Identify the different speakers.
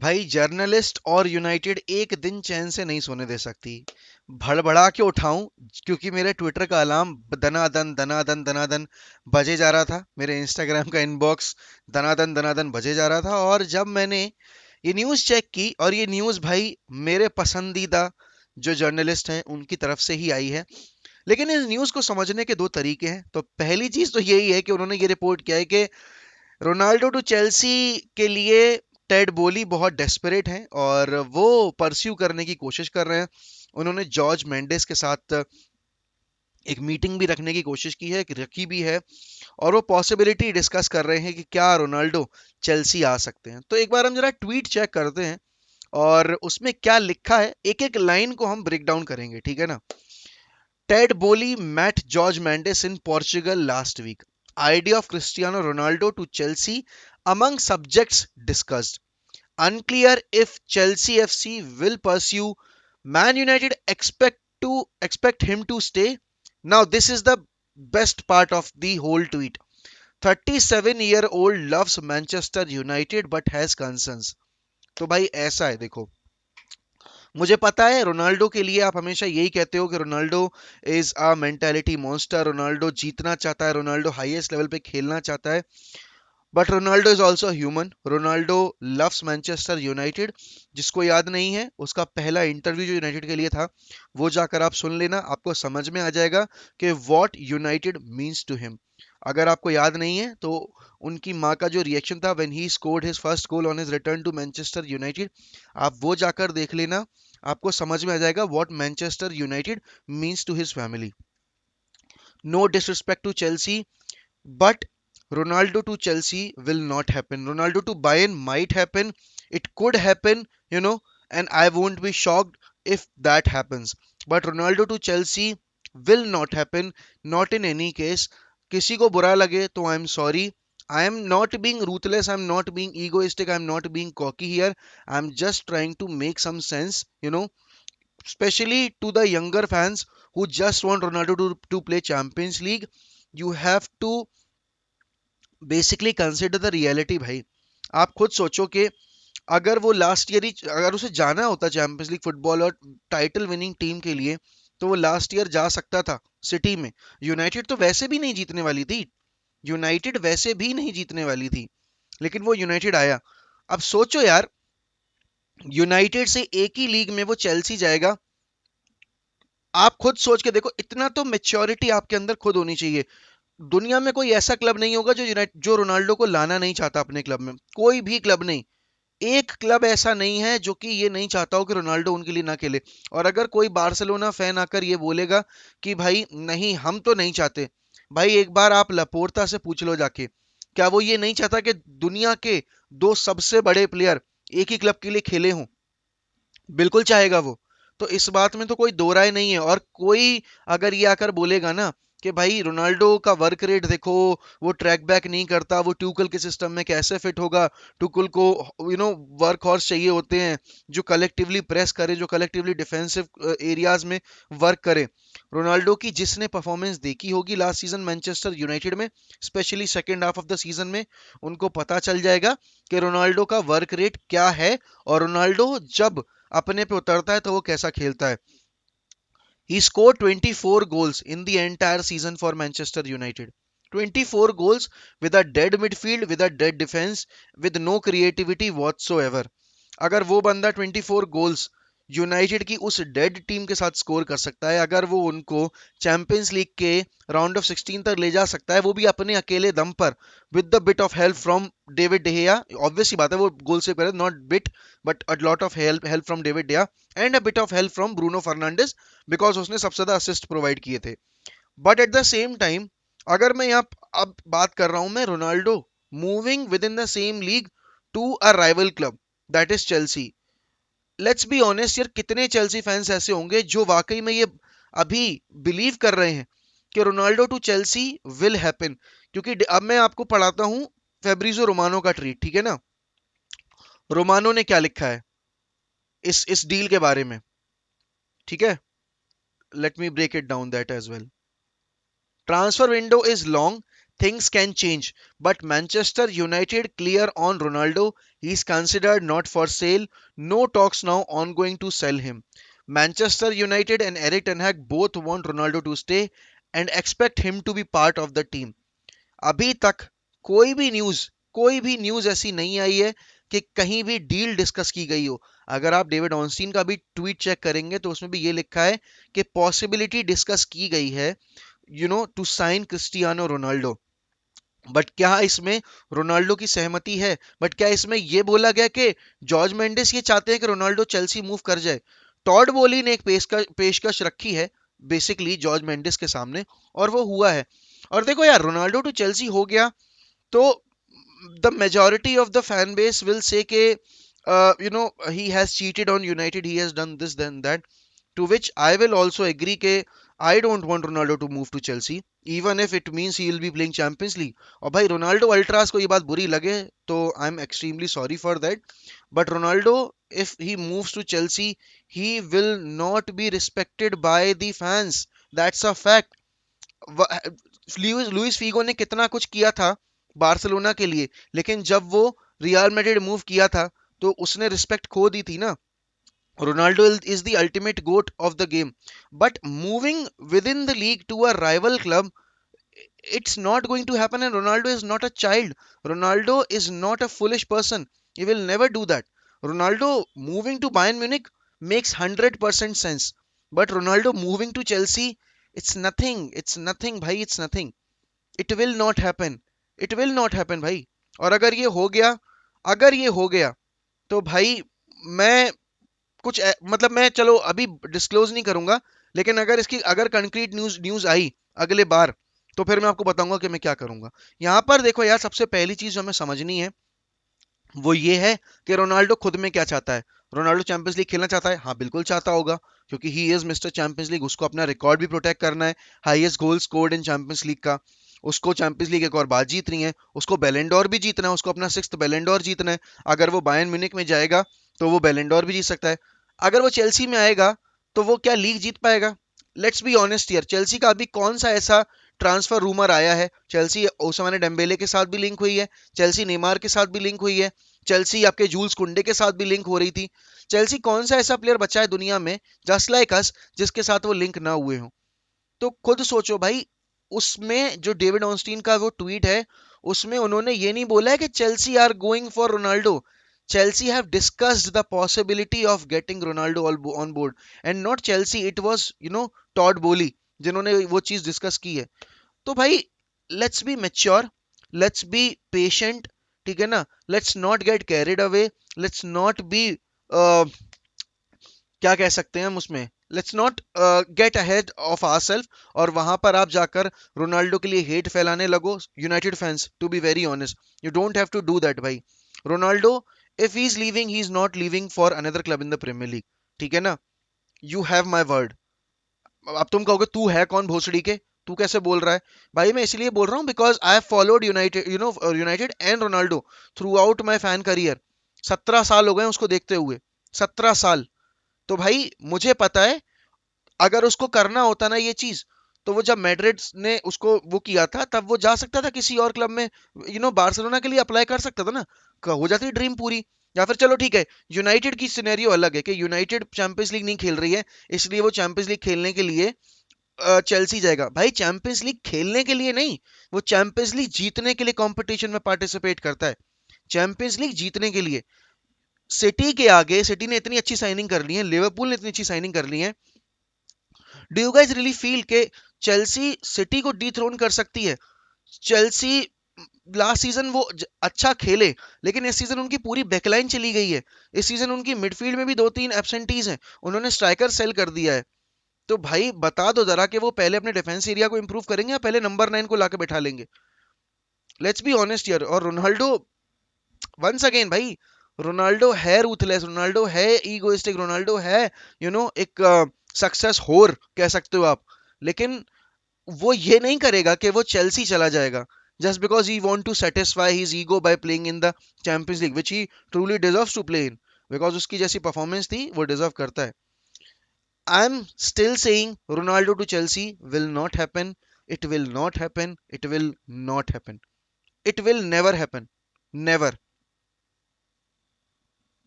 Speaker 1: भाई जर्नलिस्ट और यूनाइटेड एक दिन चैन से नहीं सोने दे सकती। भड़बड़ा के उठाऊं क्योंकि मेरे ट्विटर का अलार्म दनादन दनादन दनादन बजे जा रहा था, मेरे इंस्टाग्राम का इनबॉक्स दनादन दनादन बजे जा रहा था, और जब मैंने ये न्यूज़ चेक की, और ये न्यूज़ भाई मेरे पसंदीदा जो जर्नलिस्ट हैं उनकी तरफ से ही आई है। लेकिन इस न्यूज़ को समझने के दो तरीके हैं। तो पहली चीज़ तो यही है कि उन्होंने ये रिपोर्ट किया है कि रोनाल्डो टू चेल्सी के लिए टेड बोली बहुत डेस्परेट हैं और वो परस्यू करने की कोशिश कर रहे हैं। उन्होंने जॉर्ज मेंडेस के साथ एक मीटिंग भी रखने की कोशिश की है, रखी भी है, और वो पॉसिबिलिटी डिस्कस कर रहे हैं कि क्या रोनाल्डो चेल्सी आ सकते हैं। तो एक बार हम जरा ट्वीट चेक करते हैं और उसमें क्या लिखा है, एक एक लाइन को हम ब्रेक डाउन करेंगे, ठीक है ना। टेड बोली met George Mendes in Portugal last week. Idea of Cristiano Ronaldo to Chelsea among subjects discussed. Unclear if Chelsea FC will pursue. Man United expect him to stay. Now this is the best part of the whole tweet. 37-year-old loves Manchester United but has concerns. तो भाई ऐसा है, देखो, मुझे पता है Ronaldo के लिए आप हमेशा यही कहते हो कि Ronaldo is a mentality monster, Ronaldo जीतना चाहता है, रोनाल्डो हाईएस्ट लेवल पे खेलना चाहता है। But Ronaldo is also human, Ronaldo loves Manchester United. जिसको याद नहीं है, उसका पहला इंटरव्यू जो यूनाइटेड के लिए था वो जाकर आप सुन लेना, आपको समझ में आ जाएगा कि what United means to him. अगर आपको याद नहीं है तो उनकी माँ का जो रिएक्शन था when he scored his first goal on his return to Manchester United, आप वो जाकर देख लेना, आपको समझ में आ जाएगा what Manchester United means to his family. No disrespect to Chelsea, but Ronaldo to Chelsea will not happen. Ronaldo to Bayern might happen. It could happen, you know, and I won't be shocked if that happens. But Ronaldo to Chelsea will not happen. Not in any case. किसी को बुरा लगे तो I am sorry. I am not being ruthless. I'm not being egoistic. I'm not being cocky here. I'm just trying to make some sense, you know, especially to the younger fans who just want Ronaldo to play Champions League. You have to basically consider the reality भाई। आप खुद सोचो कि अगर वो last year ही, अगर उसे जाना होता चैंपियंस लीग फुटबॉल और टाइटल विनिंग टीम के लिए, तो वो लास्ट ईयर जा सकता था सिटी में। यूनाइटेड तो वैसे भी नहीं जीतने वाली थी, यूनाइटेड वैसे भी नहीं जीतने वाली थी, लेकिन वो यूनाइटेड आया। अब सोचो यार, यूनाइटेड से एक ही लीग में वो चेल्सी जाएगा। आप खुद सोच के देखो, इतना तो मेच्योरिटी आपके अंदर खुद होनी चाहिए। दुनिया में कोई ऐसा क्लब नहीं होगा जो रोनाल्डो को लाना नहीं चाहता अपने क्लब में, कोई भी क्लब नहीं। एक क्लब ऐसा नहीं है जो कि ये नहीं चाहता हो कि रोनाल्डो उनके लिए ना खेले। और अगर कोई बार्सिलोना फैन आकर ये बोलेगा कि भाई नहीं हम तो नहीं चाहते, भाई एक बार आप लपोर्ता से पूछ लो जाके, क्या वो ये नहीं चाहता कि दुनिया के दो सबसे बड़े प्लेयर एक ही क्लब के लिए खेले हों? बिल्कुल चाहेगा वो। तो इस बात में तो कोई दो राय नहीं है। और कोई अगर ये आकर बोलेगा ना कि भाई रोनाल्डो का वर्क रेट देखो, वो ट्रैक बैक नहीं करता, वो ट्यूकल के सिस्टम में कैसे फिट होगा? ट्यूकल को वर्क हॉर्स चाहिए होते हैं जो कलेक्टिवली प्रेस करें, जो कलेक्टिवली डिफेंसिव एरियाज में वर्क करें। रोनाल्डो की जिसने परफॉर्मेंस देखी होगी लास्ट सीजन मैनचेस्टर यूनाइटेड में, specially second half of the season में, उनको पता चल जाएगा कि रोनाल्डो का वर्क रेट क्या है, और रोनाल्डो जब अपने पे उतरता है तो वो कैसा खेलता है। He scored 24 goals in the entire season for Manchester United. 24 goals with a dead midfield, with a dead defense, with no creativity whatsoever. अगर वो बंदा 24 गोल्स यूनाइटेड की उस डेड टीम के साथ स्कोर कर सकता है, अगर वो उनको चैंपियंस लीग के राउंड ऑफ 16 तक ले जा सकता है, वो भी अपने अकेले दम पर, with the bit of help from David de Gea, obvious सी बात है वो गोल सेव करे, not bit but a lot of help from David de Gea and a bit of help from Bruno Fernandes, because उसने सबसे ज्यादा असिस्ट प्रोवाइड किए थे। But at the same time, अगर मैं यहाँ अब बात कर रहा हूं मैं Ronaldo moving within the same league to a rival club, that is Chelsea. Let's be honest यार, कितने चेल्सी फैंस ऐसे होंगे जो वाकई में ये अभी बिलीव कर रहे हैं कि Ronaldo to Chelsea will happen? क्योंकि अब मैं आपको पढ़ाता हूं फेब्रिजो रोमानो का ट्वीट, ठीक है ना। रोमानो ने क्या लिखा है इस डील के बारे में, ठीक है। Let me break it down that as well. Transfer window is long. things can change. But Manchester United clear on Ronaldo. He's considered not for sale. No talks now ongoing to sell him. Manchester United and Eric Ten Hag both want Ronaldo to stay and expect him to be part of the team. अभी तक कोई भी news ऐसी नहीं आई है कि कहीं भी डील डिस्कस की गई हो. अगर आप डेविड ऑनस्टीन का भी ट्वीट चेक करेंगे तो उसमें भी ये लिखा है कि पॉसिबिलिटी डिस्कस की गई है, to sign Cristiano Ronaldo. But क्या इसमें रोनाल्डो की सहमति है? बट क्या इसमें यह बोला गया कि जॉर्ज मेंडिस ये चाहते हैं कि रोनाल्डो चेल्सी मूव कर जाए? टॉड बोली ने एक पेशकश रखी है बेसिकली जॉर्ज मेंडिस के सामने, और वो हुआ है. और देखो यार, रोनाल्डो टू चेल्सी हो गया तो the majority of the fan base will say ke, he has cheated on United, he has done this, then that. To which I will also agree ke I don't want Ronaldo to move to Chelsea, even if it means he will be playing Champions League. और भाई Ronaldo altars को ये बात बुरी लगे तो I am extremely sorry for that. But Ronaldo, if he moves to Chelsea, he will not be respected by the fans. That's a fact. Luis Figo ने कितना कुछ किया था बार्सिलोना के लिए, लेकिन जब वो रियल मैड्रिड मूव किया था तो उसने रिस्पेक्ट खो दी थी ना. Ronaldo is the ultimate goat of the game, but moving within the league to a rival club, it's not going to happen. And Ronaldo is not a child. Ronaldo is not a foolish person. He will never do that. Ronaldo moving to Bayern Munich makes 100% sense, but Ronaldo moving to Chelsea, it's nothing. It's nothing, bhai. It's nothing. It will not happen. It will not happen, भाई. और अगर ये हो गया तो भाई मैं मतलब मैं चलो अभी डिस्क्लोज नहीं करूंगा, लेकिन अगर कंक्रीट न्यूज आई अगले बार तो फिर मैं आपको बताऊंगा कि मैं क्या करूंगा. यहां पर देखो यार, सबसे पहली चीज जो हमें समझनी है वो ये है कि रोनाल्डो खुद में क्या चाहता है. रोनाल्डो चैंपियंस लीग खेलना चाहता है, हाँ बिल्कुल चाहता होगा, क्योंकि he is mister champions league. उसको अपना रिकॉर्ड भी प्रोटेक्ट करना है, highest goal scored in champions league का. उसको चैंपियंस लीग एक और बात जीतनी है, उसको बैलेंडोर भी जीतना है, उसको अपना 6th बैलेंडोर जीतना है. अगर वो बायर्न म्यूनिख में जाएगा तो वो बैलेंडोर भी जीत सकता है. अगर वो चेल्सी में आएगा तो वो क्या लीग जीत पाएगा? लेट्स बी ऑनेस्ट यार, चेल्सी का अभी कौन सा ऐसा ट्रांसफर रूमर आया है? चेल्सी ओस्माने डेम्बेले के साथ भी लिंक हुई है, चेल्सी नेमार के साथ भी लिंक हुई है, चेल्सी आपके जूल्स कुंडे के साथ भी लिंक हो रही थी. चेल्सी कौन सा ऐसा प्लेयर बचा है दुनिया में जस्ट लाइक अस जिसके साथ वो लिंक ना हुए हों? तो खुद सोचो भाई. उसमें जो डेविड ऑनस्टीन का वो ट्वीट है, उसमें उन्होंने ये नहीं बोला है कि Chelsea are going for Ronaldo. Chelsea have discussed the possibility of getting Ronaldo on board, and not Chelsea. It was Todd Boehly जिन्होंने वो चीज डिस्कस की है. तो भाई let's be mature, let's be patient, ठीक है ना. Let's not get carried away, let's not be क्या कह सकते हैं हम उसमें, let's not get ahead of ourselves. और वहां पर आप जाकर रोनाल्डो के लिए हेट फैलाने लगो. United fans, to be very honest, you don't have to do that भाई. Ronaldo, if he is leaving, he is not leaving for another club in the premier league, ठीक है ना. You have my word. अब तुम कहोगे तू है कौन भोसड़ी के, तू कैसे बोल रहा है? भाई मैं इसलिए बोल रहा हूँ because I have followed United, United and Ronaldo through out my fan career. 17 साल हो गए उसको देखते हुए, 17 साल. तो भाई मुझे पता है, अगर उसको करना होता ना ये चीज, तो वो जब मैड्रिड ने उसको वो किया था तब वो जा सकता था किसी और क्लब में, बार्सिलोना के लिए अप्लाई कर सकता था ना, हो जाती ड्रीम पूरी. या फिर चलो ठीक है, यूनाइटेड की सिनेरियो अलग है कि यूनाइटेड चैंपियंस लीग नहीं खेल रही है, इसलिए वो चैंपियंस लीग खेलने के लिए चेल्सी जाएगा. भाई चैंपियंस लीग खेलने के लिए नहीं, वो चैंपियंस लीग जीतने के लिए कंपटीशन में पार्टिसिपेट करता है. चैंपियंस लीग जीतने के लिए. सिटी के आगे, सिटी ने इतनी अच्छी साइनिंग कर ली है, लिवरपूल ने इतनी अच्छी साइनिंग कर ली है. Do you guys really feel के चेल्सी सिटी को डिथ्रोन कर सकती है? चेल्सी लास्ट सीजन वो अच्छा खेले, लेकिन इस सीजन उनकी पूरी बैकलाइन चली गई है. इस सीजन उनकी मिडफील्ड में भी 2-3 एब्सेंटीज हैं, उन्होंने स्ट्राइकर सेल कर दिया है. तो भाई बता दो जरा कि वो पहले अपने डिफेंस एरिया को इंप्रूव करेंगे या पहले नंबर 9 को लाके बैठा लेंगे? लेट्स बी ऑनेस्ट यार. और रोनाल्डो, वंस अगेन भाई, रोनाल्डो है रूथलेस, रोनाल्डो है ईगोइस्टिक, रोनाल्डो है एक सक्सेस होर कह सकते हो आप. लेकिन वो ये नहीं करेगा कि वो चेल्सी चला जाएगा just because he want to satisfy his ego by playing in the Champions League which he truly deserves to play in, because उसकी जैसी परफॉर्मेंस थी वो डिजर्व करता है. I am still saying Ronaldo to Chelsea will not happen. It will not happen, it will not happen, it will never happen, never.